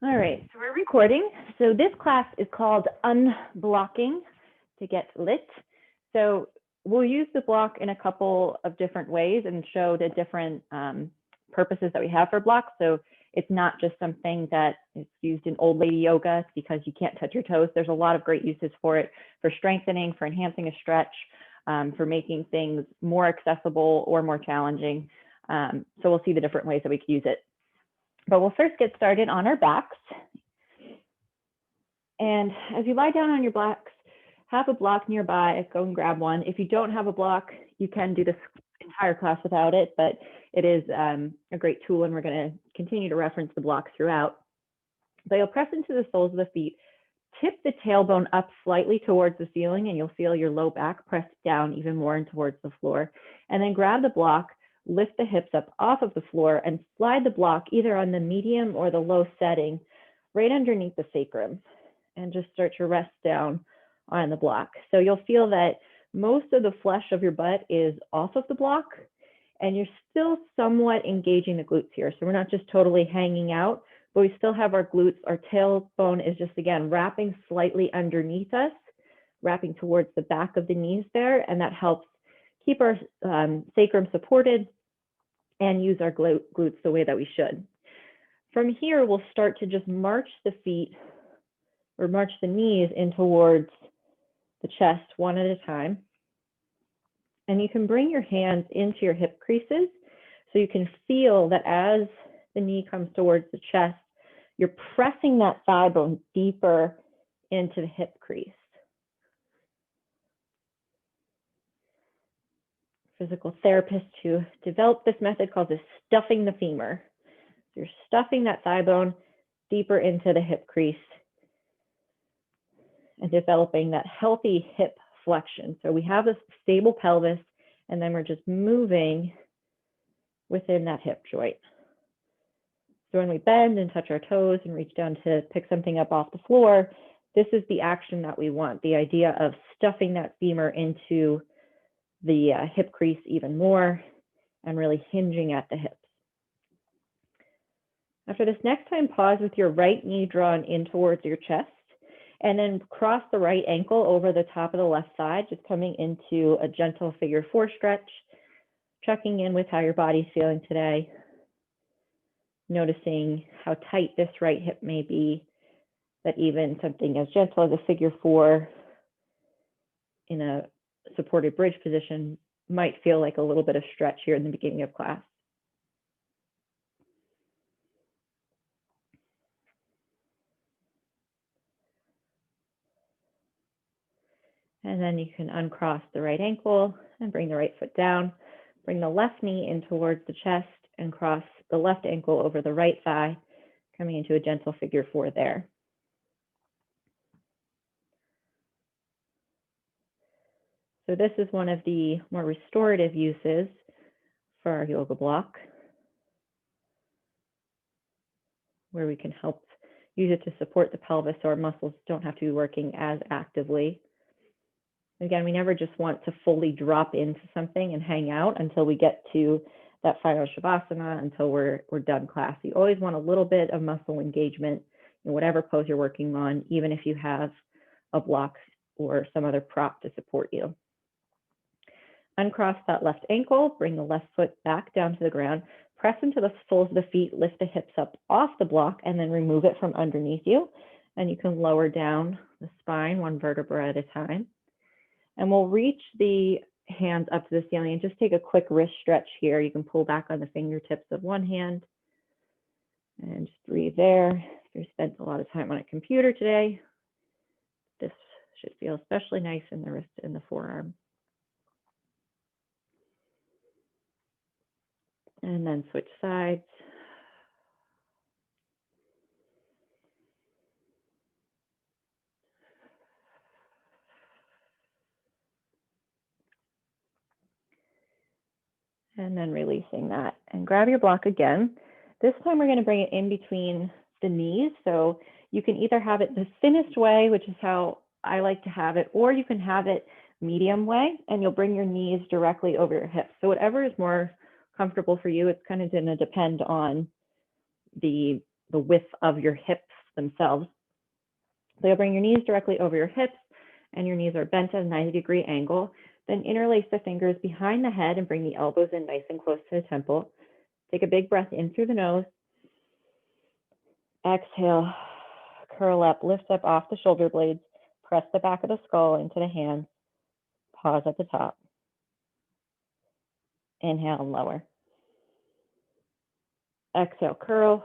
All right, so we're recording. So this class is called Unblocking to Get Lit. So we'll use the block in a couple of different ways and show the different purposes that we have for blocks. So it's not just something that is used in old lady yoga because you can't touch your toes. There's a lot of great uses for it, for strengthening, for enhancing a stretch, for making things more accessible or more challenging. So we'll see the different ways that we can use it. But we'll first get started on our backs. And as you lie down on your backs, have a block nearby, go and grab one. If you don't have a block, you can do this entire class without it, but it is a great tool and we're gonna continue to reference the blocks throughout. But you'll press into the soles of the feet, tip the tailbone up slightly towards the ceiling and you'll feel your low back press down even more and towards the floor. And then grab the block, lift the hips up off of the floor and slide the block either on the medium or the low setting right underneath the sacrum and just start to rest down on the block. So you'll feel that most of the flesh of your butt is off of the block and you're still somewhat engaging the glutes here. So we're not just totally hanging out, but we still have our glutes. Our tailbone is just, again, wrapping slightly underneath us, wrapping towards the back of the knees there, and that helps keep our sacrum supported and use our glutes the way that we should. From here, we'll start to just march the feet or march the knees in towards the chest one at a time. And you can bring your hands into your hip creases so you can feel that as the knee comes towards the chest, you're pressing that thigh bone deeper into the hip crease. Physical therapists who developed this method calls this stuffing the femur. So you're stuffing that thigh bone deeper into the hip crease and developing that healthy hip flexion. So we have this stable pelvis and then we're just moving within that hip joint. So when we bend and touch our toes and reach down to pick something up off the floor, this is the action that we want, the idea of stuffing that femur into the hip crease even more and really hinging at the hips. After this next time, pause with your right knee drawn in towards your chest and then cross the right ankle over the top of the left side, just coming into a gentle figure 4 stretch, checking in with how your body's feeling today, noticing how tight this right hip may be, that even something as gentle as a figure 4 in a supported bridge position might feel like a little bit of stretch here in the beginning of class. And then you can uncross the right ankle and bring the right foot down. Bring the left knee in towards the chest and cross the left ankle over the right thigh, coming into a gentle figure 4 there. So this is one of the more restorative uses for our yoga block, where we can help use it to support the pelvis so our muscles don't have to be working as actively. Again, we never just want to fully drop into something and hang out until we get to that final shavasana, until we're done class. You always want a little bit of muscle engagement in whatever pose you're working on, even if you have a block or some other prop to support you. Uncross that left ankle, bring the left foot back down to the ground, press into the soles of the feet, lift the hips up off the block, and then remove it from underneath you. And you can lower down the spine one vertebra at a time. And we'll reach the hands up to the ceiling and just take a quick wrist stretch here. You can pull back on the fingertips of one hand and just breathe there. If you've spent a lot of time on a computer today, this should feel especially nice in the wrist and the forearm. And then switch sides. And then releasing that. And grab your block again. This time we're going to bring it in between the knees. So you can either have it the thinnest way, which is how I like to have it, or you can have it medium way, and you'll bring your knees directly over your hips. So whatever is more comfortable for you, it's kind of going to depend on the width of your hips themselves. So you'll bring your knees directly over your hips, and your knees are bent at a 90-degree angle. Then interlace the fingers behind the head and bring the elbows in nice and close to the temple. Take a big breath in through the nose. Exhale, curl up, lift up off the shoulder blades, press the back of the skull into the hands, pause at the top. Inhale and lower. Exhale, curl.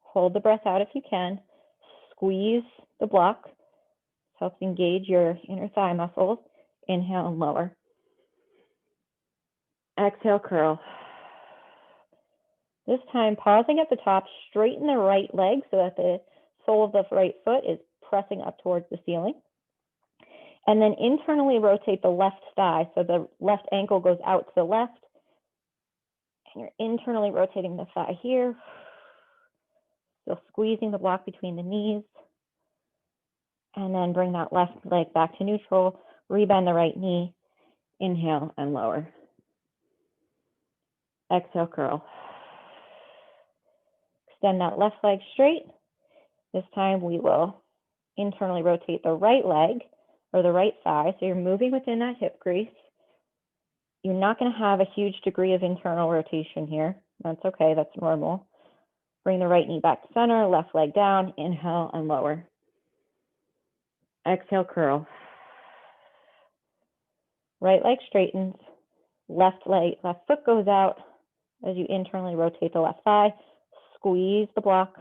Hold the breath out if you can. Squeeze the block. Helps engage your inner thigh muscles. Inhale and lower. Exhale, curl. This time, pausing at the top, straighten the right leg so that the sole of the right foot is pressing up towards the ceiling. And then internally rotate the left thigh so the left ankle goes out to the left. And you're internally rotating the thigh here. Still squeezing the block between the knees. And then bring that left leg back to neutral. Rebend the right knee. Inhale and lower. Exhale, curl. Extend that left leg straight. This time we will internally rotate the right leg or the right thigh. So you're moving within that hip crease. You're not going to have a huge degree of internal rotation here. That's okay, that's normal. Bring the right knee back to center, left leg down, inhale and lower. Exhale, curl. Right leg straightens, left foot goes out as you internally rotate the left thigh. Squeeze the block.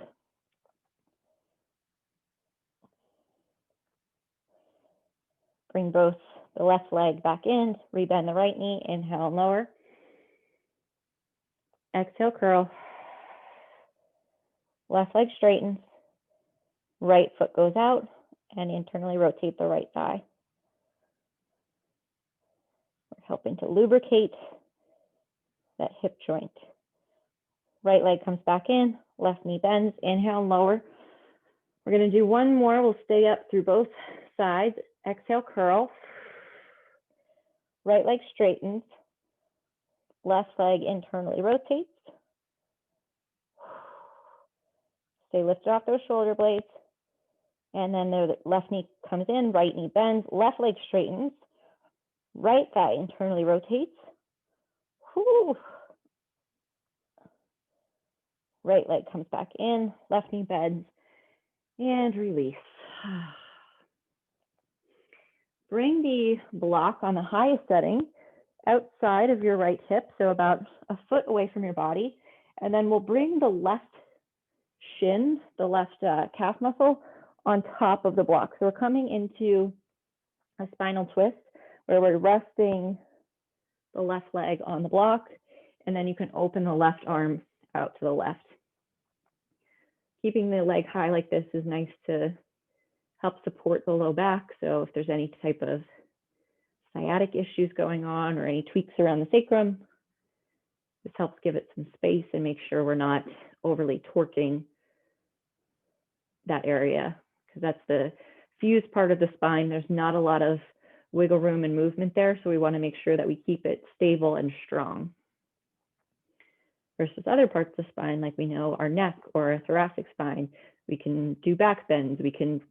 Bring both the left leg back in, rebend the right knee, inhale and lower. Exhale, curl. Left leg straightens, right foot goes out, and internally rotate the right thigh. We're helping to lubricate that hip joint. Right leg comes back in, left knee bends, inhale and lower. We're going to do one more. We'll stay up through both sides. Exhale, curl. Right leg straightens, left leg internally rotates. Stay lifted off those shoulder blades. And then the left knee comes in, right knee bends, left leg straightens, right thigh internally rotates. Whew. Right leg comes back in, left knee bends, and release. Bring the block on the highest setting outside of your right hip, so about a foot away from your body. And then we'll bring the left shin, the left calf muscle, on top of the block. So we're coming into a spinal twist where we're resting the left leg on the block, and then you can open the left arm out to the left. Keeping the leg high like this is nice to help support the low back. So if there's any type of sciatic issues going on or any tweaks around the sacrum, this helps give it some space and make sure we're not overly torquing that area, because that's the fused part of the spine. There's not a lot of wiggle room and movement there, so we want to make sure that we keep it stable and strong. Versus other parts of the spine, like we know our neck or a thoracic spine, we can do back bends, we can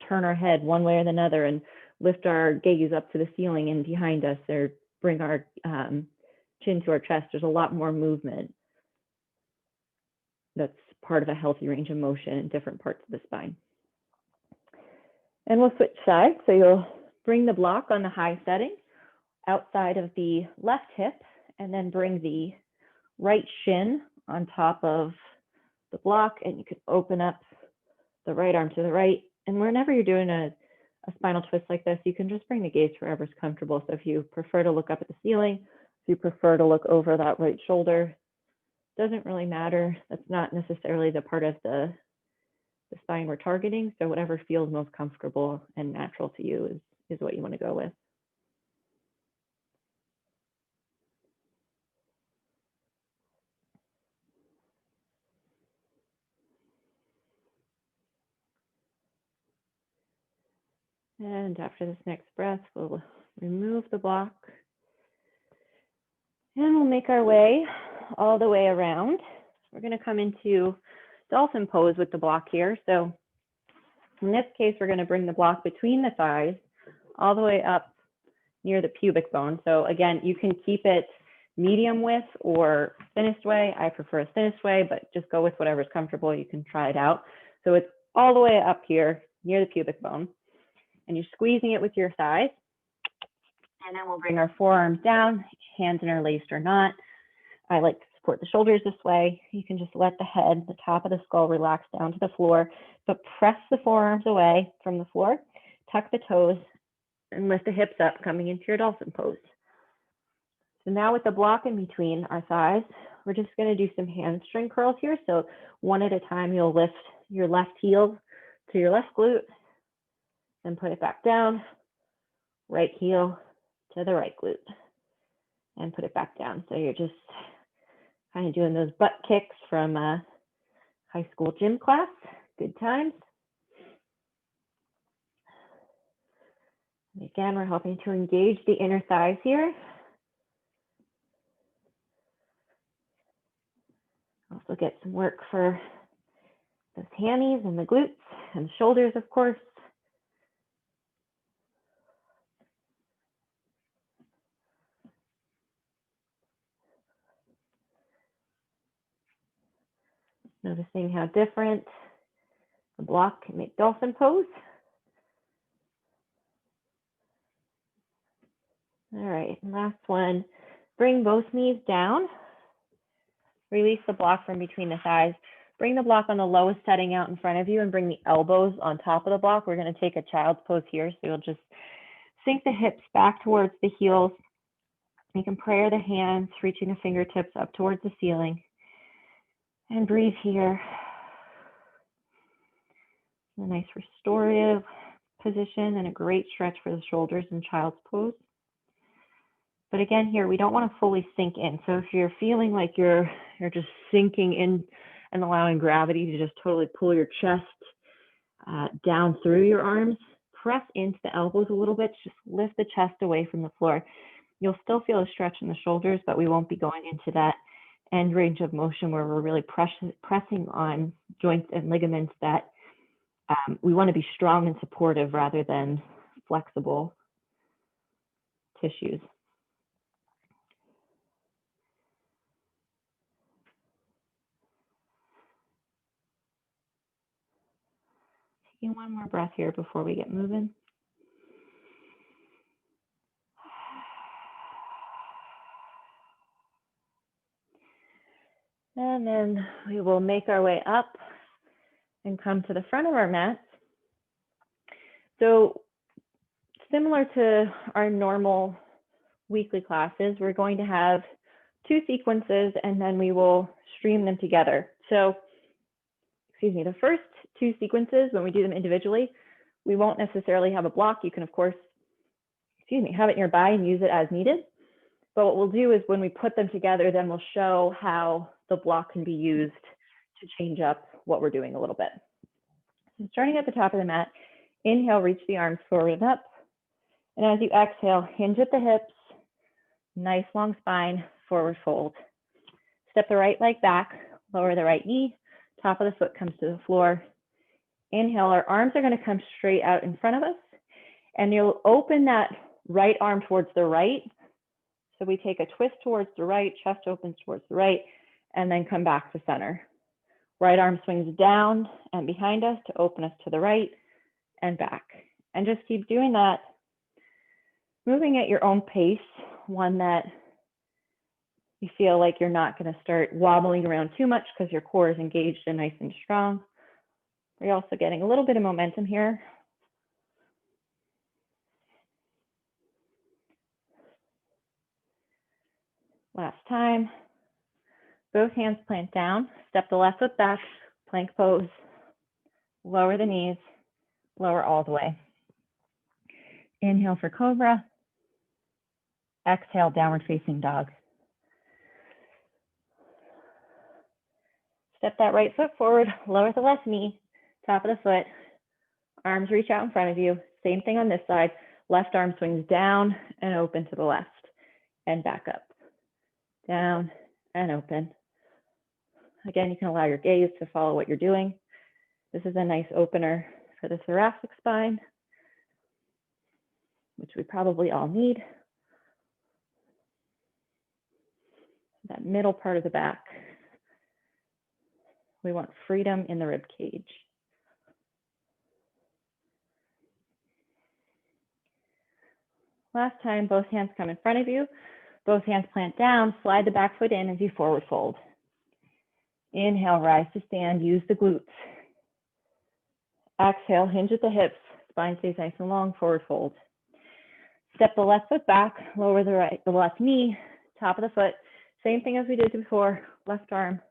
turn our head one way or another and lift our gaze up to the ceiling and behind us, or bring our chin to our chest. There's a lot more movement that's part of a healthy range of motion in different parts of the spine. And we'll switch sides. So you'll bring the block on the high setting outside of the left hip, and then bring the right shin on top of the block, and you can open up the right arm to the right. And whenever you're doing a spinal twist like this, you can just bring the gaze wherever's comfortable. So if you prefer to look up at the ceiling, if you prefer to look over that right shoulder, doesn't really matter. That's not necessarily the part of the spine we're targeting. So whatever feels most comfortable and natural to you is what you want to go with. And after this next breath, we'll remove the block. And we'll make our way all the way around. we're going to come into dolphin pose with the block here. So in this case, we're going to bring the block between the thighs all the way up near the pubic bone. So again, you can keep it medium width or thinnest way. I prefer a thinnest way, but just go with whatever's comfortable. You can try it out. So it's all the way up here near the pubic bone, and you're squeezing it with your thighs. And then we'll bring our forearms down, hands interlaced or not. I like to support the shoulders this way. You can just let the head, the top of the skull, relax down to the floor, but press the forearms away from the floor, tuck the toes, and lift the hips up, coming into your dolphin pose. So now with the block in between our thighs, we're just going to do some hamstring curls here. So one at a time, you'll lift your left heel to your left glute, then put it back down, right heel to the right glute, and put it back down. So you're just kind of doing those butt kicks from high school gym class. Good times. And again, we're helping to engage the inner thighs here. Also get some work for those hammies and the glutes and the shoulders, of course. Noticing how different the block can make dolphin pose. All right, last one. Bring both knees down. Release the block from between the thighs. Bring the block on the lowest setting out in front of you and bring the elbows on top of the block. We're going to take a child's pose here. So you'll just sink the hips back towards the heels. You can prayer the hands, reaching the fingertips up towards the ceiling. And breathe here. A nice restorative position and a great stretch for the shoulders in child's pose. But again, here, we don't want to fully sink in. So if you're feeling like you're just sinking in and allowing gravity to just totally pull your chest down through your arms, press into the elbows a little bit, just lift the chest away from the floor. You'll still feel a stretch in the shoulders, but we won't be going into that end range of motion where we're really pressing on joints and ligaments that we want to be strong and supportive rather than flexible tissues. Taking one more breath here before we get moving. And then we will make our way up and come to the front of our mats. So similar to our normal weekly classes, we're going to have 2 sequences and then we will stream them together. So, excuse me, the first 2 sequences, when we do them individually, we won't necessarily have a block. You can, of course, have it nearby and use it as needed. But what we'll do is when we put them together, then we'll show how the block can be used to change up what we're doing a little bit. So starting at the top of the mat, inhale, reach the arms forward and up. And as you exhale, hinge at the hips, nice long spine, forward fold. Step the right leg back, lower the right knee, top of the foot comes to the floor. Inhale, our arms are going to come straight out in front of us, and you'll open that right arm towards the right. So we take a twist towards the right, chest opens towards the right, and then come back to center. Right arm swings down and behind us to open us to the right and back. And just keep doing that, moving at your own pace, one that you feel like you're not going to start wobbling around too much because your core is engaged and nice and strong. We're also getting a little bit of momentum here. Last time. Both hands plant down, step the left foot back, plank pose, lower the knees, lower all the way. Inhale for cobra, exhale, downward facing dog. Step that right foot forward, lower the left knee, top of the foot, arms reach out in front of you. Same thing on this side, left arm swings down and open to the left and back up. Down and open Again, you can allow your gaze to follow what you're doing. This is a nice opener for the thoracic spine, which we probably all need. That middle part of the back. We want freedom in the rib cage. Last time, both hands come in front of you. Both hands plant down, slide the back foot in as you forward fold. Inhale, rise to stand, use the glutes. Exhale, hinge at the hips, spine stays nice and long, forward fold. Step the left foot back, lower the left knee, top of the foot. Same thing as we did before, left arm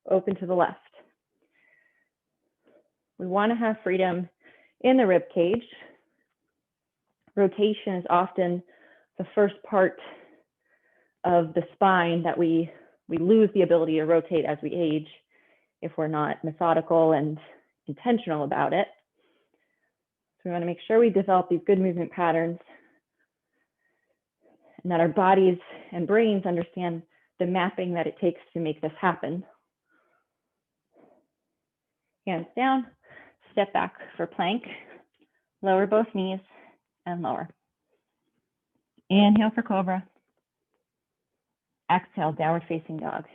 open to the left. We want to have freedom in the rib cage. Rotation is often the first part of the spine that we lose the ability to rotate as we age if we're not methodical and intentional about it. So we want to make sure we develop these good movement patterns and that our bodies and brains understand the mapping that it takes to make this happen. Hands down, step back for plank, lower both knees and lower. Inhale for cobra. Exhale, downward facing dog.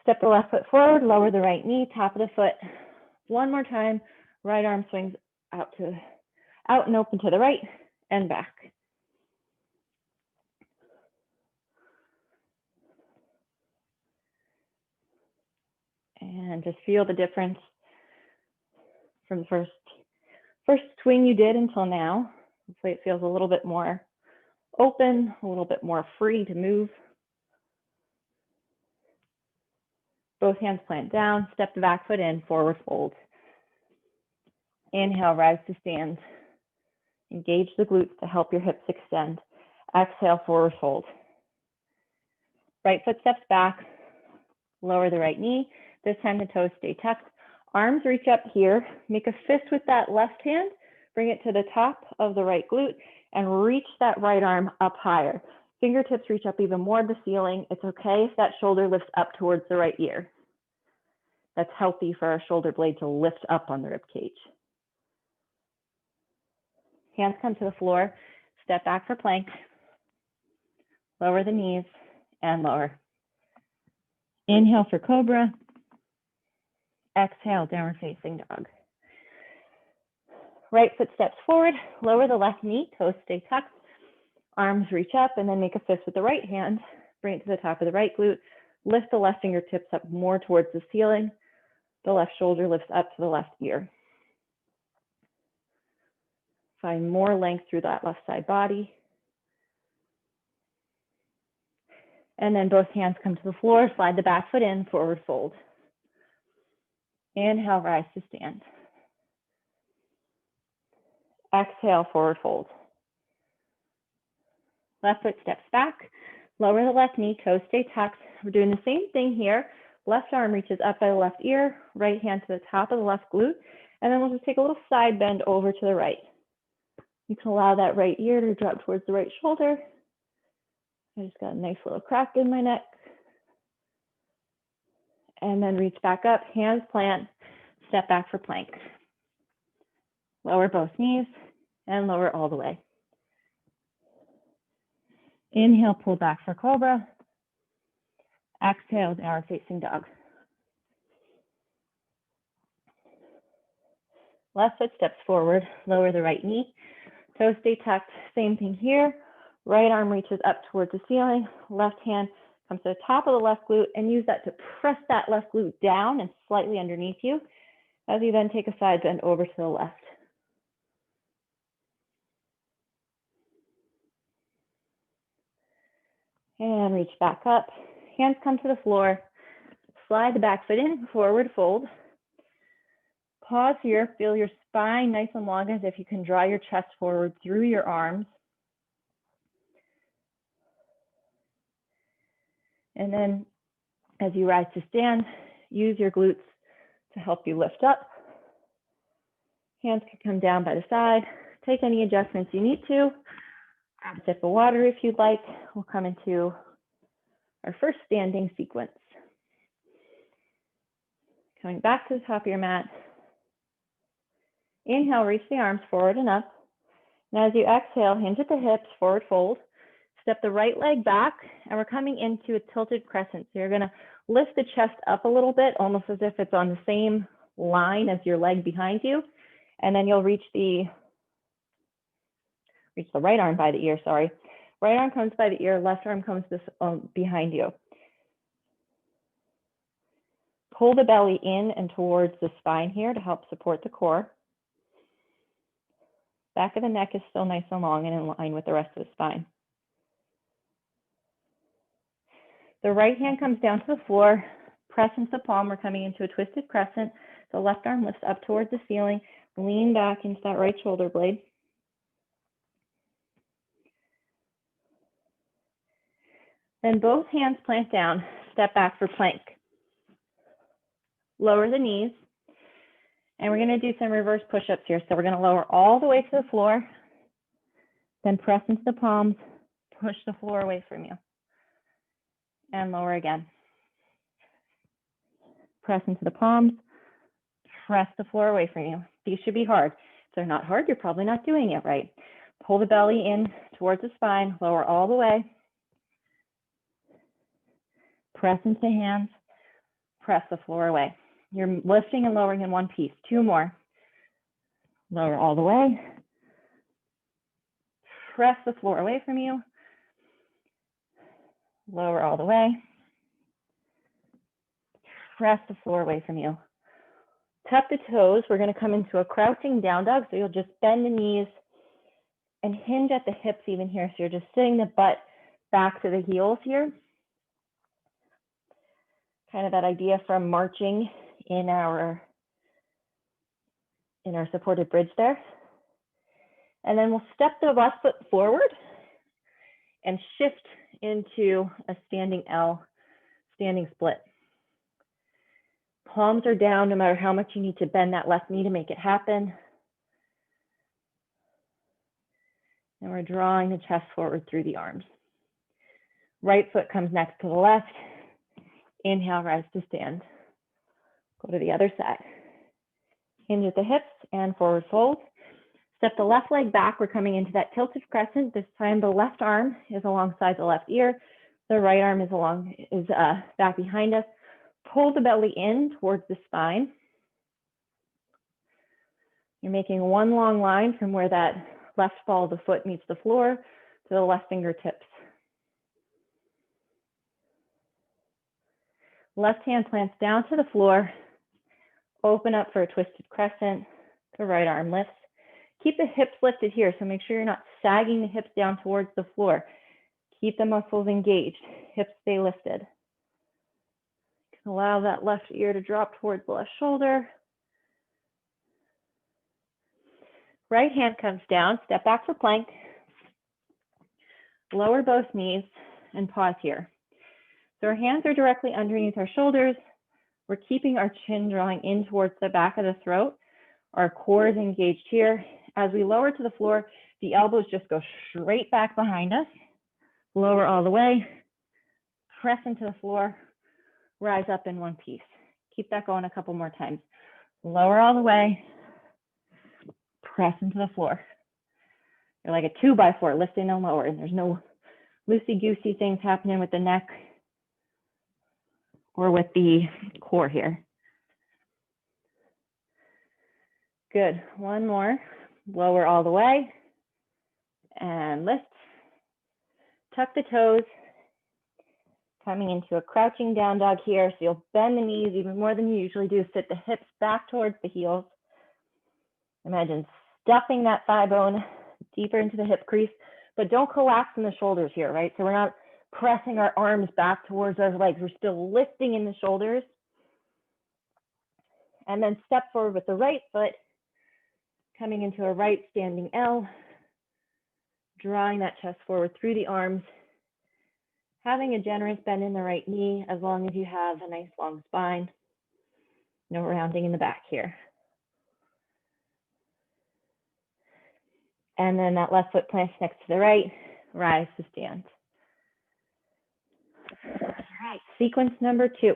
Step the left foot forward, lower the right knee, top of the foot. One more time, right arm swings out and open to the right and back. And just feel the difference from the first swing you did until now. Hopefully it feels a little bit more open, a little bit more free to move. Both hands plant down, step the back foot in, forward fold. Inhale, rise to stand. Engage the glutes to help your hips extend. Exhale, forward fold. Right foot steps back, lower the right knee. This time the toes stay tucked. Arms reach up here. Make a fist with that left hand. Bring it to the top of the right glute and reach that right arm up higher. Fingertips reach up even more to the ceiling. It's okay if that shoulder lifts up towards the right ear. That's healthy for our shoulder blade to lift up on the rib cage. Hands come to the floor. Step back for plank. Lower the knees and lower. Inhale for cobra. Exhale, downward facing dog. Right foot steps forward, lower the left knee, toes stay tucked, arms reach up, and then make a fist with the right hand, bring it to the top of the right glute, lift the left fingertips up more towards the ceiling, the left shoulder lifts up to the left ear. Find more length through that left side body. And then both hands come to the floor, slide the back foot in, forward fold. Inhale, rise to stand. Exhale, forward fold. Left foot steps back, lower the left knee, toes stay tucked. We're doing the same thing here. Left arm reaches up by the left ear, right hand to the top of the left glute, and then we'll just take a little side bend over to the right. You can allow that right ear to drop towards the right shoulder. I just got a nice little crack in my neck. And then reach back up, hands plant, step back for plank. Lower both knees and lower all the way. Inhale, pull back for cobra. Exhale, downward facing dog. Left foot steps forward, lower the right knee, toes stay tucked. Same thing here. Right arm reaches up towards the ceiling. Left hand comes to the top of the left glute and use that to press that left glute down and slightly underneath you as you then take a side bend over to the left. And reach back up. Hands come to the floor. Slide the back foot in, forward fold. Pause here. Feel your spine nice and long as if you can draw your chest forward through your arms. And then as you rise to stand, use your glutes to help you lift up. Hands can come down by the side. Take any adjustments you need to. Grab a sip of water if you'd like. We'll come into our first standing sequence. Coming back to the top of your mat. Inhale, reach the arms forward and up. Now as you exhale, hinge at the hips, forward fold. Step the right leg back, and we're coming into a tilted crescent. So you're gonna lift the chest up a little bit, almost as if it's on the same line as your leg behind you. And then you'll reach the right arm by the ear, sorry. Right arm comes by the ear, left arm comes behind you. Pull the belly in and towards the spine here to help support the core. Back of the neck is still nice and long and in line with the rest of the spine. The right hand comes down to the floor, press into the palm. We're coming into a twisted crescent. The left arm lifts up towards the ceiling. Lean back into that right shoulder blade. Then both hands plant down, step back for plank. Lower the knees. And we're going to do some reverse push-ups here. So we're going to lower all the way to the floor, then press into the palms, push the floor away from you, and lower again. Press into the palms, press the floor away from you. These should be hard. If they're not hard, you're probably not doing it right. Pull the belly in towards the spine, lower all the way. Press into the hands, press the floor away. You're lifting and lowering in one piece. 2 more. Lower all the way. Press the floor away from you. Lower all the way. Press the floor away from you. Tuck the toes. We're going to come into a crouching down dog. So you'll just bend the knees and hinge at the hips even here. So you're just sitting the butt back to the heels here. Kind of that idea from marching in our supported bridge there. And then we'll step the left foot forward and shift into a standing L, standing split. Palms are down no matter how much you need to bend that left knee to make it happen. And we're drawing the chest forward through the arms. Right foot comes next to the left. Inhale, rise to stand. Go to the other side. Hinge at the hips and forward fold. Step the left leg back. We're coming into that tilted crescent. This time the left arm is alongside the left ear. The right arm is back behind us. Pull the belly in towards the spine. You're making one long line from where that left ball of the foot meets the floor to the left fingertips. Left hand plants down to the floor. Open up for a twisted crescent. The right arm lifts. Keep the hips lifted here, so make sure you're not sagging the hips down towards the floor. Keep the muscles engaged. Hips stay lifted. Allow that left ear to drop towards the left shoulder. Right hand comes down, step back for plank. Lower both knees and pause here. So our hands are directly underneath our shoulders. We're keeping our chin drawing in towards the back of the throat. Our core is engaged here. As we lower to the floor, the elbows just go straight back behind us. Lower all the way. Press into the floor. Rise up in one piece. Keep that going a couple more times. Lower all the way. Press into the floor. You're like a 2x4, lifting and lowering. There's no loosey-goosey things happening with the neck or with the core here. Good. One more. Lower all the way. And lift. Tuck the toes. Coming into a crouching down dog here. So you'll bend the knees even more than you usually do. Sit the hips back towards the heels. Imagine stuffing that thigh bone deeper into the hip crease, but don't collapse in the shoulders here, right? So we're not pressing our arms back towards our legs. We're still lifting in the shoulders. And then step forward with the right foot, coming into a right standing L, drawing that chest forward through the arms, having a generous bend in the right knee as long as you have a nice long spine. No rounding in the back here. And then that left foot plants next to the right, rise to stand. All right, sequence number 2.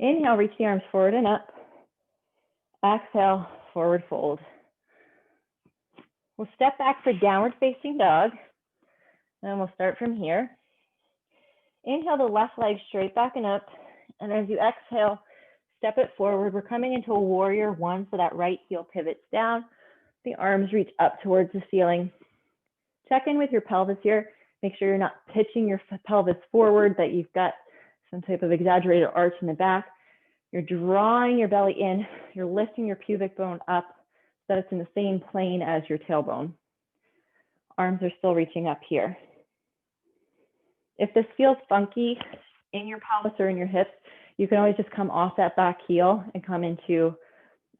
Inhale, reach the arms forward and up. Exhale, forward fold. We'll step back for downward facing dog. And we'll start from here. Inhale the left leg straight back and up. And as you exhale, step it forward. We're coming into a warrior one, so that right heel pivots down. The arms reach up towards the ceiling. Check in with your pelvis here. Make sure you're not pitching your pelvis forward, that you've got some type of exaggerated arch in the back. You're drawing your belly in. You're lifting your pubic bone up so that it's in the same plane as your tailbone. Arms are still reaching up here. If this feels funky in your pelvis or in your hips, you can always just come off that back heel and come into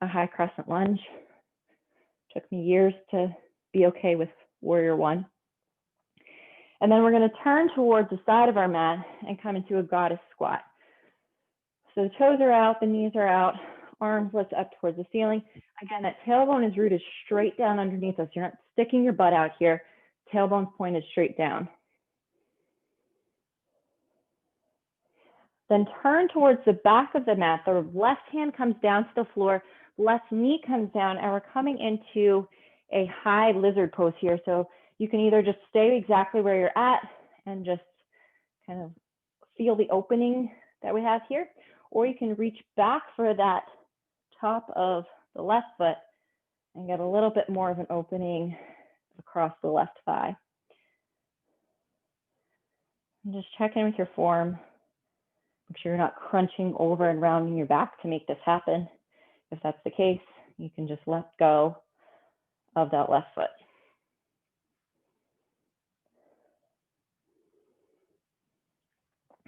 a high crescent lunge. Took me years to be okay with warrior one. And then we're going to turn towards the side of our mat and come into a goddess squat. So the toes are out, the knees are out, arms lift up towards the ceiling. Again, that tailbone is rooted straight down underneath us. You're not sticking your butt out here. Tailbone's pointed straight down. Then turn towards the back of the mat. The left hand comes down to the floor, left knee comes down, and we're coming into a high lizard pose here. So you can either just stay exactly where you're at and just kind of feel the opening that we have here, or you can reach back for that top of the left foot and get a little bit more of an opening across the left thigh. And just check in with your form. Make sure you're not crunching over and rounding your back to make this happen. If that's the case, you can just let go of that left foot.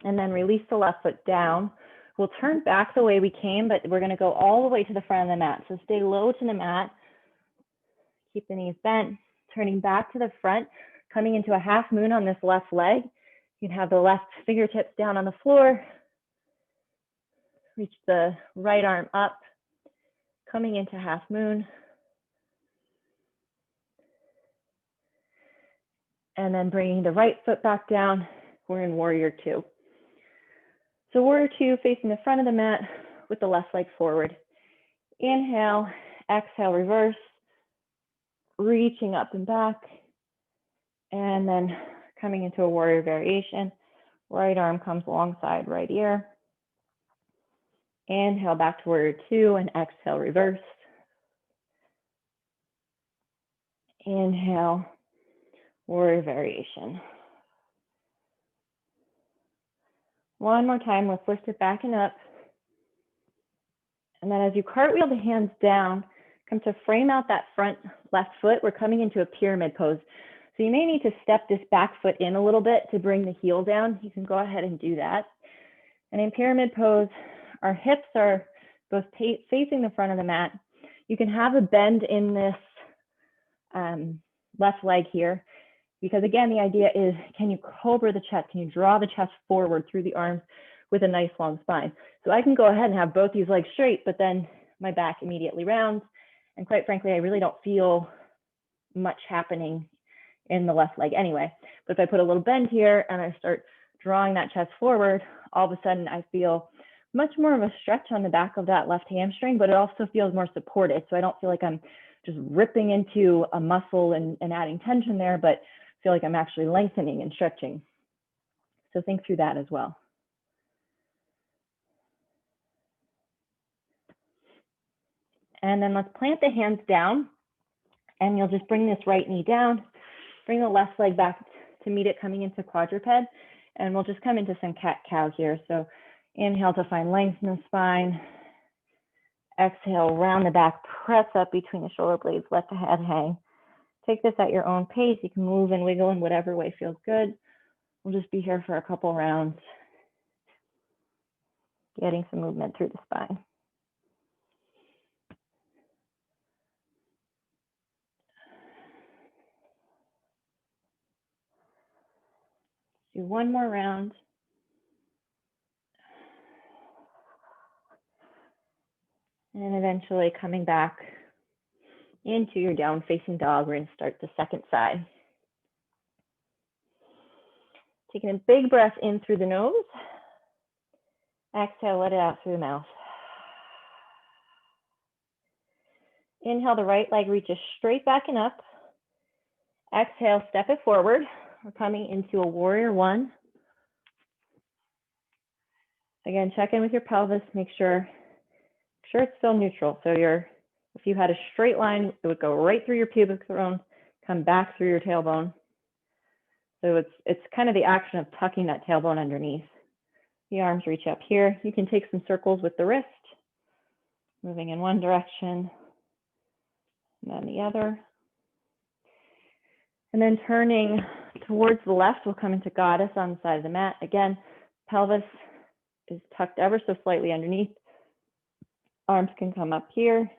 And then release the left foot down. We'll turn back the way we came, but we're going to go all the way to the front of the mat. So stay low to the mat. Keep the knees bent, turning back to the front, coming into a half moon on this left leg. You can have the left fingertips down on the floor. Reach the right arm up, coming into half moon. And then bringing the right foot back down. We're in warrior two. So warrior two, facing the front of the mat with the left leg forward. Inhale, exhale, reverse, reaching up and back, and then coming into a warrior variation. Right arm comes alongside right ear. Inhale back to warrior two and exhale, reverse. Inhale, warrior variation. One more time, let's lift it back and up. And then as you cartwheel the hands down, come to frame out that front left foot. We're coming into a pyramid pose. So you may need to step this back foot in a little bit to bring the heel down. You can go ahead and do that. And in pyramid pose, our hips are both facing the front of the mat. You can have a bend in this left leg here, because again, the idea is, can you cobra the chest? Can you draw the chest forward through the arms with a nice long spine? So I can go ahead and have both these legs straight, but then my back immediately rounds. And quite frankly, I really don't feel much happening in the left leg anyway. But if I put a little bend here and I start drawing that chest forward, all of a sudden I feel much more of a stretch on the back of that left hamstring, but it also feels more supported. So I don't feel like I'm just ripping into a muscle and adding tension there, but feel like I'm actually lengthening and stretching. So think through that as well. And then let's plant the hands down, and you'll just bring this right knee down, bring the left leg back to meet it coming into quadruped, and we'll just come into some cat-cow here. So inhale to find length in the spine. Exhale, round the back, press up between the shoulder blades, let the head hang. Take this at your own pace. You can move and wiggle in whatever way feels good. We'll just be here for a couple rounds, getting some movement through the spine. Do one more round. And eventually coming back into your down facing dog. We're going to start the second side. Taking a big breath in through the nose. Exhale, let it out through the mouth. Inhale, the right leg reaches straight back and up. Exhale, step it forward. We're coming into a warrior one. Again, check in with your pelvis, make sure it's still neutral. So if you had a straight line, it would go right through your pubic bone, come back through your tailbone. So it's kind of the action of tucking that tailbone underneath. The arms reach up here. You can take some circles with the wrist, moving in one direction, and then the other. And then turning towards the left, we'll come into goddess on the side of the mat. Again, pelvis is tucked ever so slightly underneath. Arms can come up here.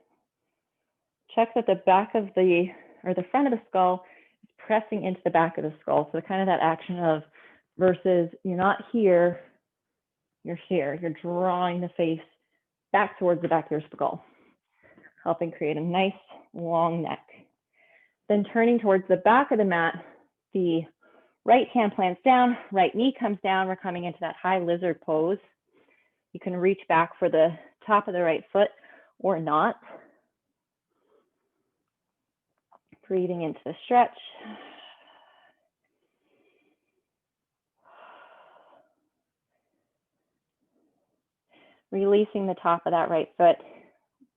Check that the back of the front of the skull is pressing into the back of the skull. So kind of that action of versus you're not here, you're here. You're drawing the face back towards the back of your skull, helping create a nice long neck. Then turning towards the back of the mat, the right hand plants down, right knee comes down. We're coming into that high lizard pose. You can reach back for the top of the right foot or not. Breathing into the stretch. Releasing the top of that right foot,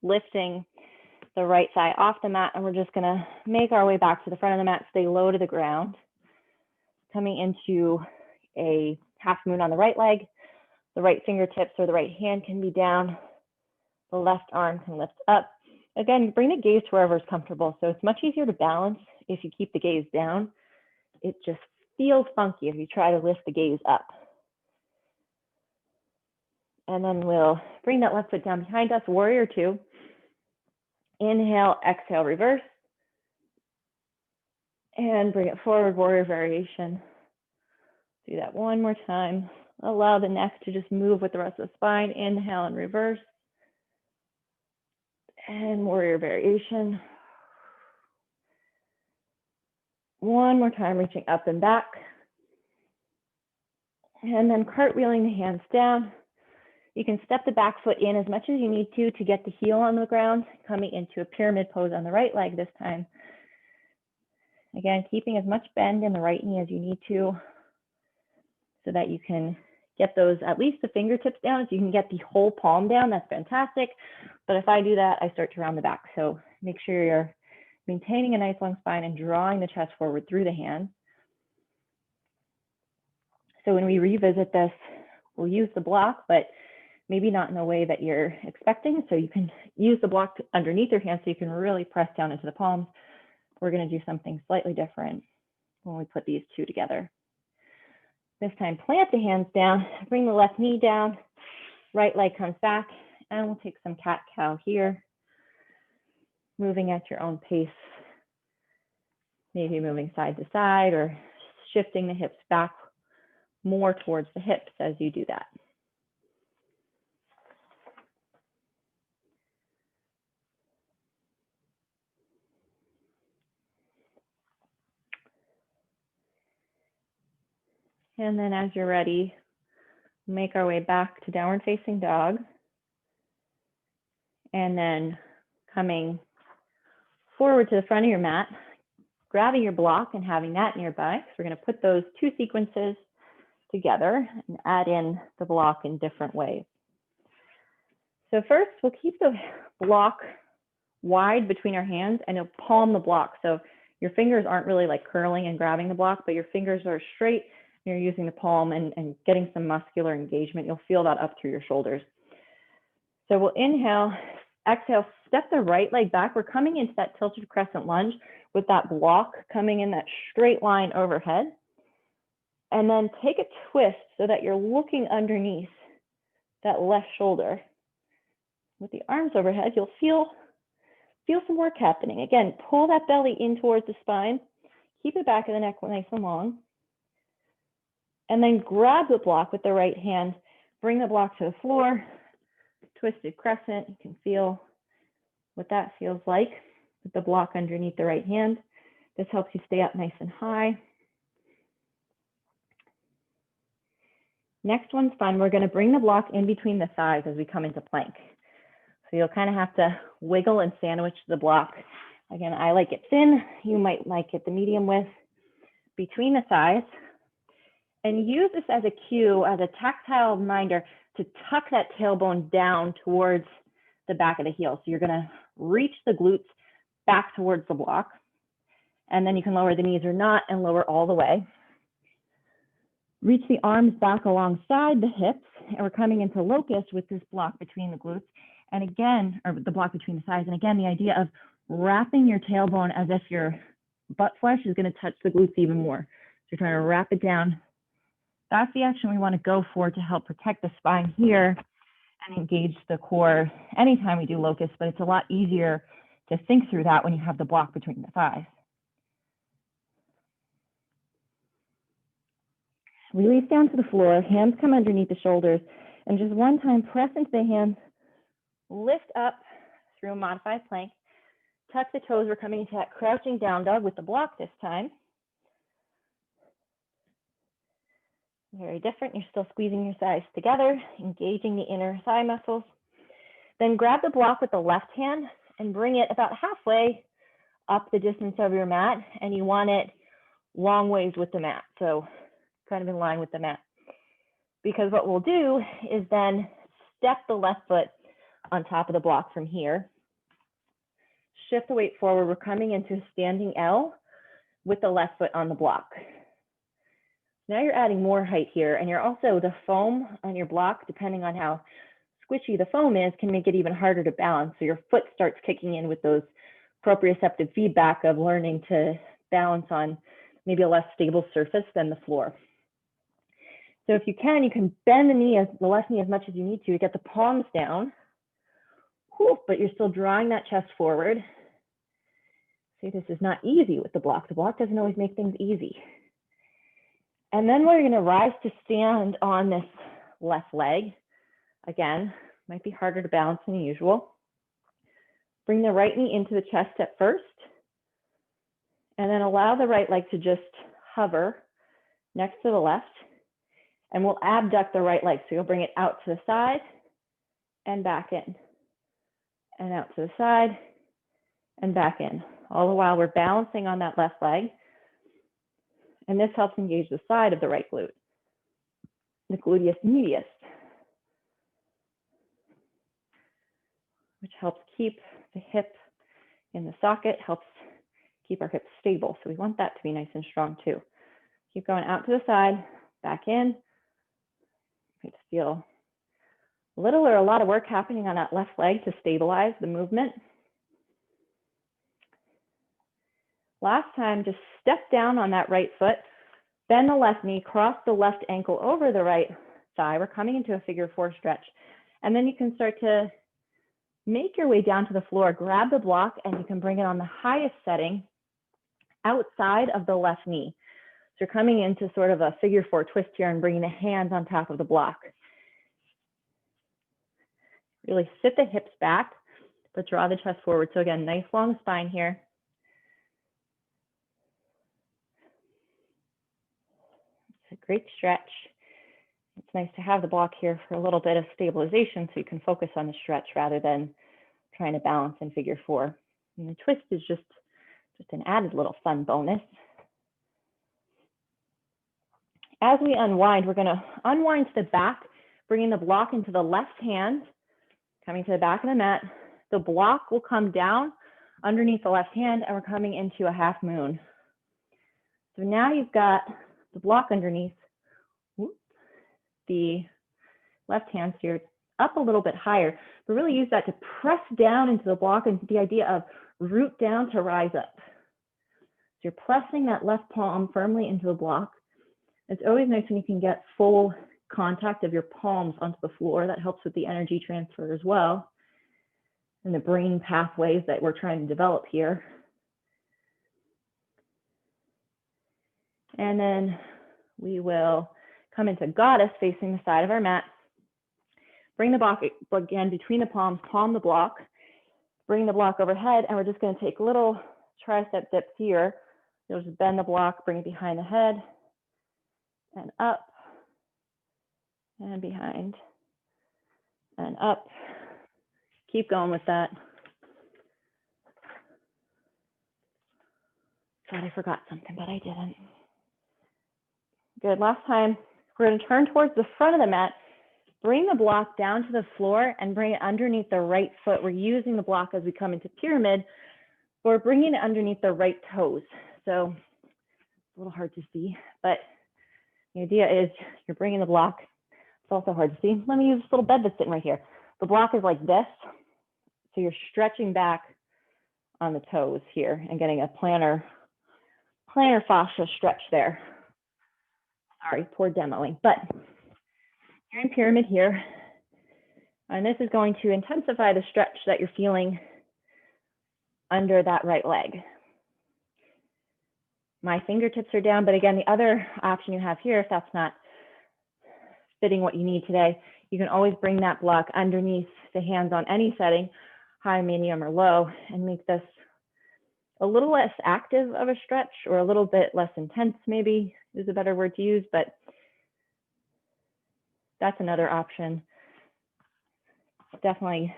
lifting the right thigh off the mat, and we're just gonna make our way back to the front of the mat, stay low to the ground. Coming into a half moon on the right leg, the right fingertips or the right hand can be down, the left arm can lift up. Again, bring the gaze to wherever is comfortable. So it's much easier to balance if you keep the gaze down. It just feels funky if you try to lift the gaze up. And then we'll bring that left foot down behind us, warrior two. Inhale, exhale, reverse. And bring it forward, warrior variation. Do that one more time. Allow the neck to just move with the rest of the spine. Inhale and reverse. And warrior variation. One more time, reaching up and back. And then cartwheeling the hands down. You can step the back foot in as much as you need to get the heel on the ground, coming into a pyramid pose on the right leg this time. Again, keeping as much bend in the right knee as you need to so that you can get those, at least the fingertips down. If you can get the whole palm down, that's fantastic. But if I do that, I start to round the back. So make sure you're maintaining a nice long spine and drawing the chest forward through the hands. So when we revisit this, we'll use the block, but maybe not in a way that you're expecting. So you can use the block underneath your hand so you can really press down into the palms. We're going to do something slightly different when we put these two together. This time, plant the hands down, bring the left knee down, right leg comes back, and we'll take some cat-cow here. Moving at your own pace, maybe moving side to side or shifting the hips back more towards the hips as you do that. And then as you're ready, make our way back to downward facing dog. And then coming forward to the front of your mat, grabbing your block and having that nearby. So we're going to put those two sequences together and add in the block in different ways. So first, we'll keep the block wide between our hands and you'll palm the block. So your fingers aren't really like curling and grabbing the block, but your fingers are straight. You're using the palm and getting some muscular engagement. You'll feel that up through your shoulders. So we'll inhale, exhale, step the right leg back. We're coming into that tilted crescent lunge with that block coming in that straight line overhead. And then take a twist so that you're looking underneath that left shoulder. With the arms overhead, you'll feel some work happening. Again, pull that belly in towards the spine. Keep the back of the neck nice and long. And then grab the block with the right hand. Bring the block to the floor. Twisted crescent. You can feel what that feels like with the block underneath the right hand. This helps you stay up nice and high. Next one's fun. We're going to bring the block in between the thighs as we come into plank. So you'll kind of have to wiggle and sandwich the block. Again, I like it thin. You might like it the medium width between the thighs. And use this as a cue, as a tactile reminder to tuck that tailbone down towards the back of the heel. So you're going to reach the glutes back towards the block. And then you can lower the knees or not and lower all the way. Reach the arms back alongside the hips, and we're coming into locust with this block between the glutes. And again, or the block between the thighs. And again, the idea of wrapping your tailbone as if your butt flesh is going to touch the glutes even more. So you're trying to wrap it down. That's the action we want to go for to help protect the spine here and engage the core anytime we do locust, but it's a lot easier to think through that when you have the block between the thighs. Release down to the floor, hands come underneath the shoulders, and just one time press into the hands, lift up through a modified plank, tuck the toes. We're coming into that crouching down dog with the block this time. Very different. You're still squeezing your thighs together, engaging the inner thigh muscles. Then grab the block with the left hand and bring it about halfway up the distance of your mat, and you want it long ways with the mat, so kind of in line with the mat. Because what we'll do is then step the left foot on top of the block from here. Shift the weight forward. We're coming into a standing L with the left foot on the block. Now you're adding more height here, and you're also, the foam on your block, depending on how squishy the foam is, can make it even harder to balance. So your foot starts kicking in with those proprioceptive feedback of learning to balance on maybe a less stable surface than the floor. So if you can bend the knee, the left knee as much as you need to get the palms down, but you're still drawing that chest forward. See, this is not easy with the block. The block doesn't always make things easy. And then we're going to rise to stand on this left leg. Again, might be harder to balance than usual. Bring the right knee into the chest at first, and then allow the right leg to just hover next to the left. And we'll abduct the right leg. So you'll bring it out to the side and back in, and out to the side and back in. All the while we're balancing on that left leg. And this helps engage the side of the right glute, the gluteus medius, which helps keep the hip in the socket, helps keep our hips stable. So we want that to be nice and strong too. Keep going out to the side, back in. You feel little or a lot of work happening on that left leg to stabilize the movement. Last time, just step down on that right foot, bend the left knee, cross the left ankle over the right thigh. We're coming into a figure four stretch. And then you can start to make your way down to the floor, grab the block, and you can bring it on the highest setting outside of the left knee. So you're coming into sort of a figure four twist here and bringing the hands on top of the block. Really sit the hips back, but draw the chest forward. So again, nice long spine here. It's a great stretch. It's nice to have the block here for a little bit of stabilization so you can focus on the stretch rather than trying to balance in figure four. And the twist is just an added little fun bonus. As we unwind, we're going to unwind to the back, bringing the block into the left hand, coming to the back of the mat. The block will come down underneath the left hand, and we're coming into a half moon. So now you've got the block underneath the left hand here, up a little bit higher, but really use that to press down into the block and the idea of root down to rise up. So you're pressing that left palm firmly into the block. It's always nice when you can get full contact of your palms onto the floor. That helps with the energy transfer as well, and the brain pathways that we're trying to develop here. And then we will come into goddess facing the side of our mat. Bring the block again between the palms, palm the block, bring the block overhead, and we're just going to take little tricep dips here. You'll just bend the block, bring it behind the head, and up, and behind and up. Keep going with that. Thought I forgot something, but I didn't. Good, last time. We're gonna turn towards the front of the mat, bring the block down to the floor and bring it underneath the right foot. We're using the block as we come into pyramid, but we're bringing it underneath the right toes. So it's a little hard to see, but the idea is you're bringing the block. It's also hard to see. Let me use this little bed that's sitting right here. The block is like this. So you're stretching back on the toes here and getting a plantar fascia stretch there. Sorry, poor demoing, but you're in pyramid here. And this is going to intensify the stretch that you're feeling under that right leg. My fingertips are down, but again, the other option you have here, if that's not fitting what you need today, you can always bring that block underneath the hands on any setting, high, medium, or low, and make this a little less active of a stretch, or a little bit less intense, maybe is a better word to use, but that's another option. Definitely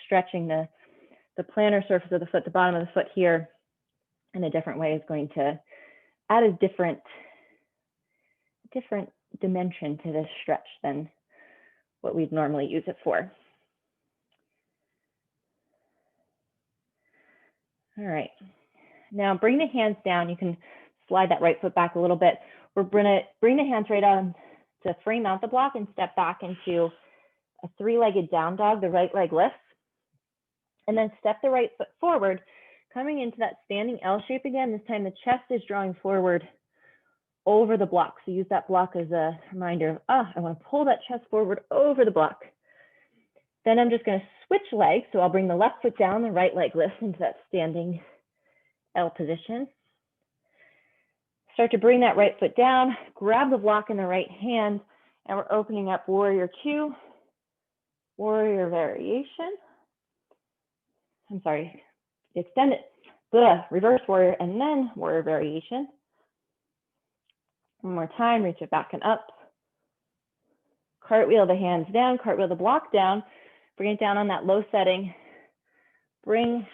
stretching the plantar surface of the foot, the bottom of the foot here in a different way is going to add a different dimension to this stretch than what we'd normally use it for. All right, now bring the hands down. You can slide that right foot back a little bit. We're gonna bring the hands right on to frame out the block and step back into a three-legged down dog. The right leg lifts, and then step the right foot forward, coming into that standing L shape again. This time the chest is drawing forward over the block. So use that block as a reminder of, I want to pull that chest forward over the block. Then I'm just going to switch legs. So I'll bring the left foot down, the right leg lifts into that standing L position. Start to bring that right foot down, grab the block in the right hand, and we're opening up warrior two, warrior variation. I'm sorry, extend it, reverse warrior, and then warrior variation. One more time, reach it back and up. Cartwheel the hands down, cartwheel the block down, bring it down on that low setting. Bring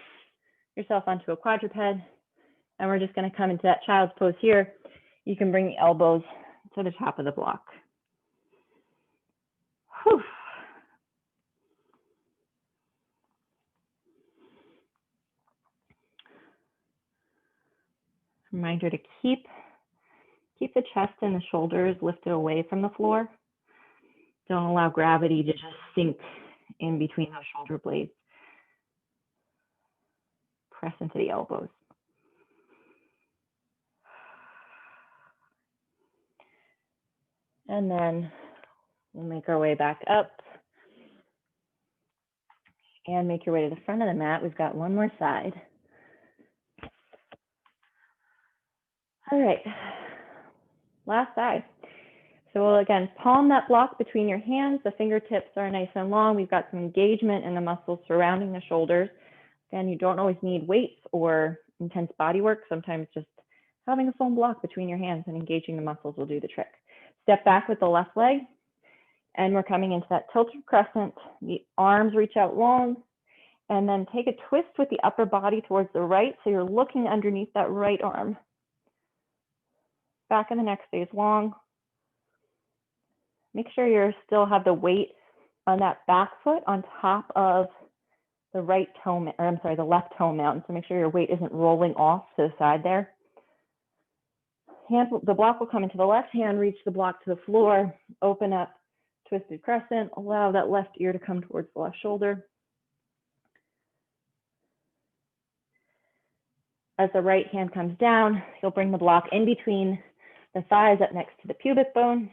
yourself onto a quadruped, and we're just going to come into that child's pose here. You can bring the elbows to the top of the block. Whew. Reminder to keep the chest and the shoulders lifted away from the floor. Don't allow gravity to just sink in between those shoulder blades. Press into the elbows. And then we'll make our way back up and make your way to the front of the mat. We've got one more side. All right, last side. So we'll again palm that block between your hands. The fingertips are nice and long. We've got some engagement in the muscles surrounding the shoulders. Again, you don't always need weights or intense body work. Sometimes just having a foam block between your hands and engaging the muscles will do the trick. Step back with the left leg, and we're coming into that tilted crescent. The arms reach out long, and then take a twist with the upper body towards the right. So you're looking underneath that right arm. Back of the neck stays long. Make sure you still have the weight on that back foot on top of the right toe, or I'm sorry, the left toe mountain. So make sure your weight isn't rolling off to the side there. The block will come into the left hand, reach the block to the floor, open up, twisted crescent, allow that left ear to come towards the left shoulder. As the right hand comes down, you'll bring the block in between the thighs up next to the pubic bone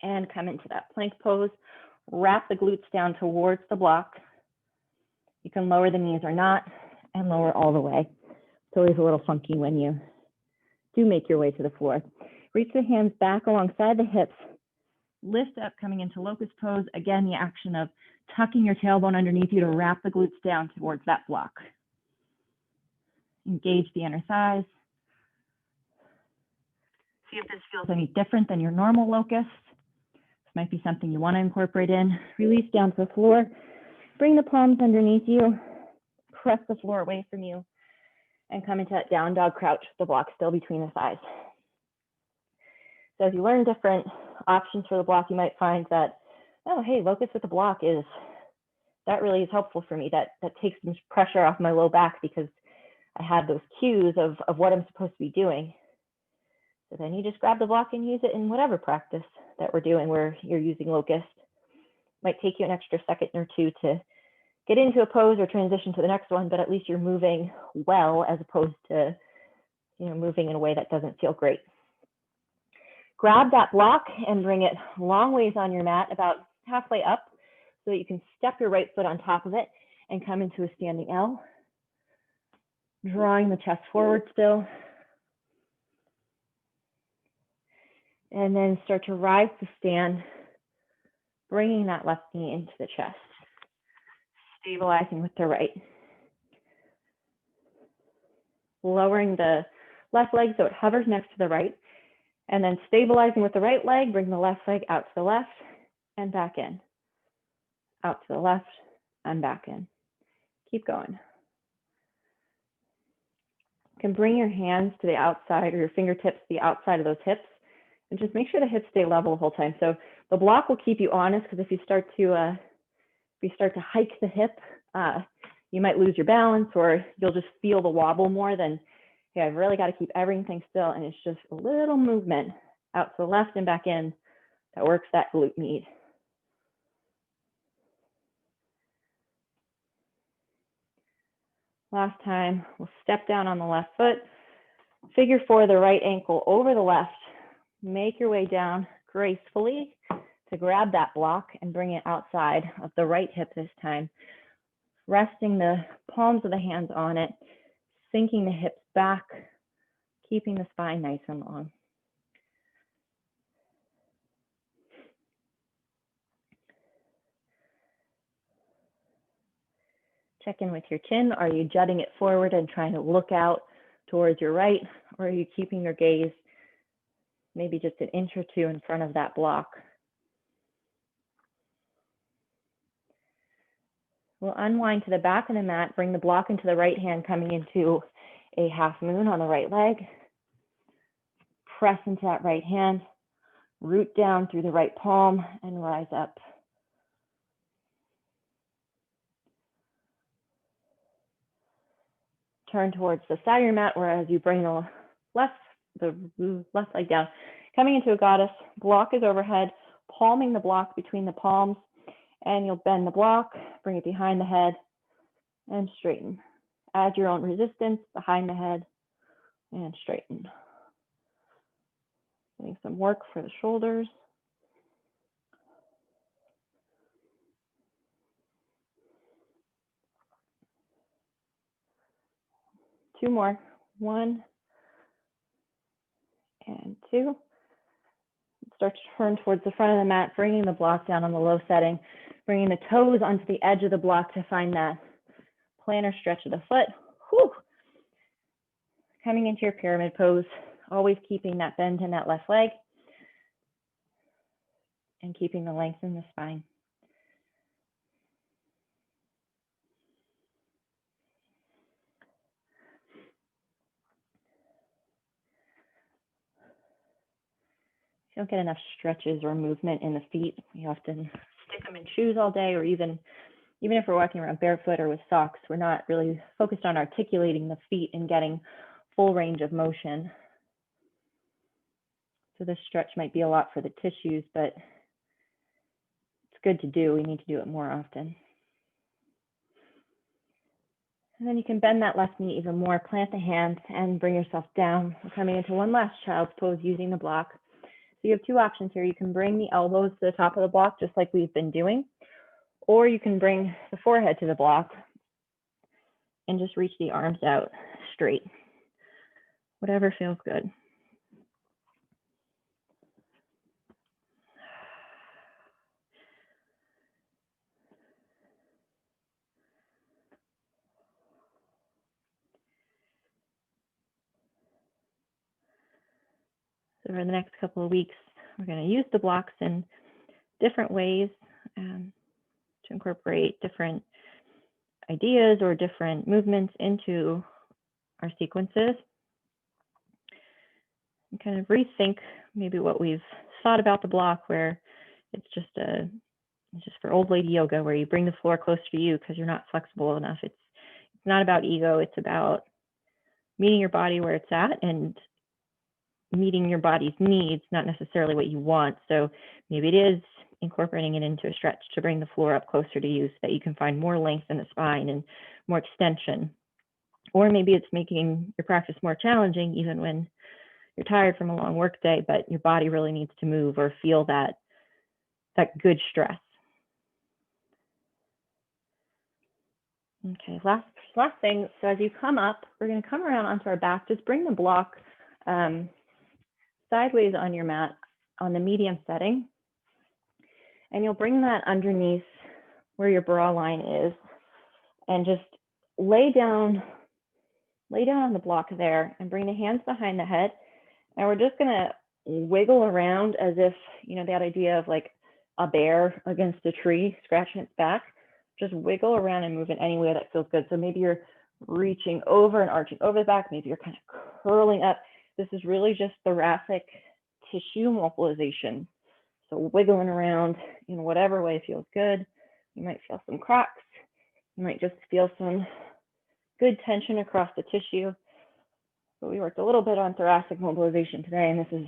and come into that plank pose. Wrap the glutes down towards the block. You can lower the knees or not, and lower all the way. It's always a little funky when you do make your way to the floor. Reach the hands back alongside the hips. Lift up, coming into locust pose. Again, the action of tucking your tailbone underneath you to wrap the glutes down towards that block. Engage the inner thighs. See if this feels any different than your normal locust. might be something you want to incorporate in. Release down to the floor. Bring the palms underneath you. Press the floor away from you. And come into that down dog crouch, the block still between the thighs. So as you learn different options for the block, you might find that, oh, hey, locust with the block that really is helpful for me. That takes some pressure off my low back because I have those cues of what I'm supposed to be doing. So then you just grab the block and use it in whatever practice that we're doing where you're using locust. Might take you an extra second or two to get into a pose or transition to the next one, but at least you're moving well as opposed to, moving in a way that doesn't feel great. Grab that block and bring it long ways on your mat, about halfway up, so that you can step your right foot on top of it and come into a standing L. Drawing the chest forward still. And then start to rise to stand, bringing that left knee into the chest, stabilizing with the right. Lowering the left leg so it hovers next to the right, and then stabilizing with the right leg, bring the left leg out to the left and back in. Out to the left and back in. Keep going. You can bring your hands to the outside or your fingertips to the outside of those hips and just make sure the hips stay level the whole time. So the block will keep you honest, because if you start to hike the hip, you might lose your balance, or you'll just feel the wobble more than, hey, I've really got to keep everything still, and it's just a little movement out to the left and back in that works that glute med. Last time, we'll step down on the left foot, figure four the right ankle over the left, make your way down gracefully to grab that block and bring it outside of the right hip this time, resting the palms of the hands on it, sinking the hips back, keeping the spine nice and long. Check in with your chin. Are you jutting it forward and trying to look out towards your right, or are you keeping your gaze maybe just an inch or two in front of that block? We'll unwind to the back of the mat, bring the block into the right hand, coming into a half moon on the right leg. Press into that right hand, root down through the right palm and rise up. Turn towards the side of your mat, whereas you bring the left leg down. Coming into a goddess, block is overhead, palming the block between the palms, and you'll bend the block, bring it behind the head, and straighten. Add your own resistance behind the head, and straighten. Getting some work for the shoulders. Two more. 1 and 2. Start to turn towards the front of the mat, bringing the block down on the low setting, bringing the toes onto the edge of the block to find that plantar stretch of the foot. Whew. Coming into your pyramid pose, always keeping that bend in that left leg and keeping the length in the spine. If you don't get enough stretches or movement in the feet, we often stick them in shoes all day, or even if we're walking around barefoot or with socks, we're not really focused on articulating the feet and getting full range of motion. So this stretch might be a lot for the tissues, but it's good to do. We need to do it more often. And then you can bend that left knee even more, plant the hands and bring yourself down. We're coming into one last child's pose using the block. So you have two options here. You can bring the elbows to the top of the block, just like we've been doing, or you can bring the forehead to the block and just reach the arms out straight. Whatever feels good. So for the next couple of weeks, we're going to use the blocks in different ways to incorporate different ideas or different movements into our sequences, and kind of rethink maybe what we've thought about the block, where it's just for old lady yoga, where you bring the floor closer to you because you're not flexible enough. It's not about ego. It's about meeting your body where it's at and meeting your body's needs, not necessarily what you want. So maybe it is incorporating it into a stretch to bring the floor up closer to you so that you can find more length in the spine and more extension. Or maybe it's making your practice more challenging even when you're tired from a long work day, but your body really needs to move or feel that good stress. Okay, last thing. So as you come up, we're going to come around onto our back. Just bring the block sideways on your mat on the medium setting. And you'll bring that underneath where your bra line is and just lay down on the block there and bring the hands behind the head. And we're just going to wiggle around as if, that idea of like a bear against a tree, scratching its back. Just wiggle around and move in any way that feels good. So maybe you're reaching over and arching over the back. Maybe you're kind of curling up. This is really just thoracic tissue mobilization. So wiggling around in whatever way feels good. You might feel some cracks. You might just feel some good tension across the tissue. So we worked a little bit on thoracic mobilization today, and this is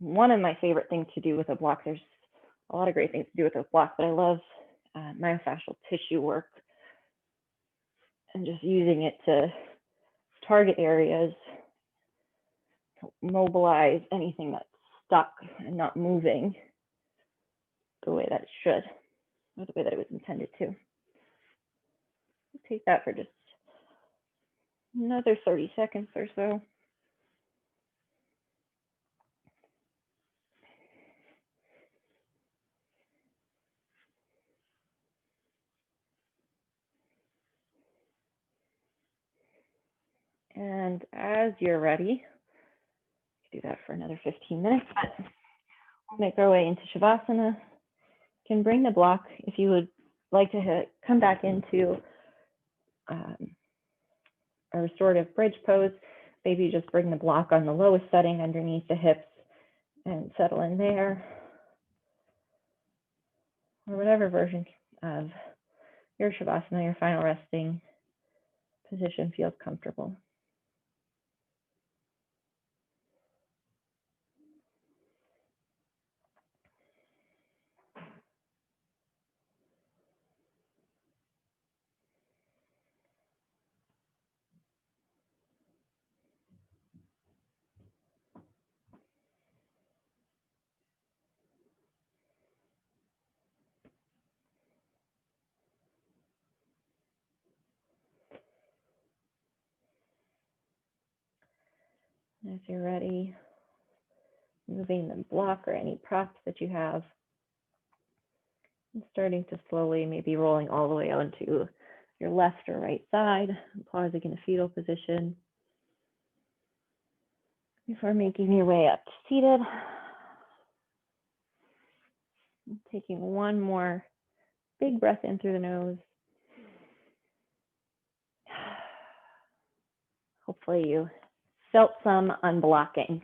one of my favorite things to do with a block. There's a lot of great things to do with a block, but I love myofascial tissue work and just using it to target areas, to mobilize anything that's stuck and not moving the way that it should, or the way that it was intended to. Take that for just another 30 seconds or so. And as you're ready, do that for another 15 minutes, but we'll make our way into Shavasana. You can bring the block if you would like to come back into a restorative bridge pose. Maybe just bring the block on the lowest setting underneath the hips and settle in there, or whatever version of your Shavasana, your final resting position feels comfortable. As you're ready, moving the block or any props that you have, and starting to slowly, maybe rolling all the way onto your left or right side, pausing in a fetal position before making your way up to seated. Taking one more big breath in through the nose. Hopefully you felt some unblocking.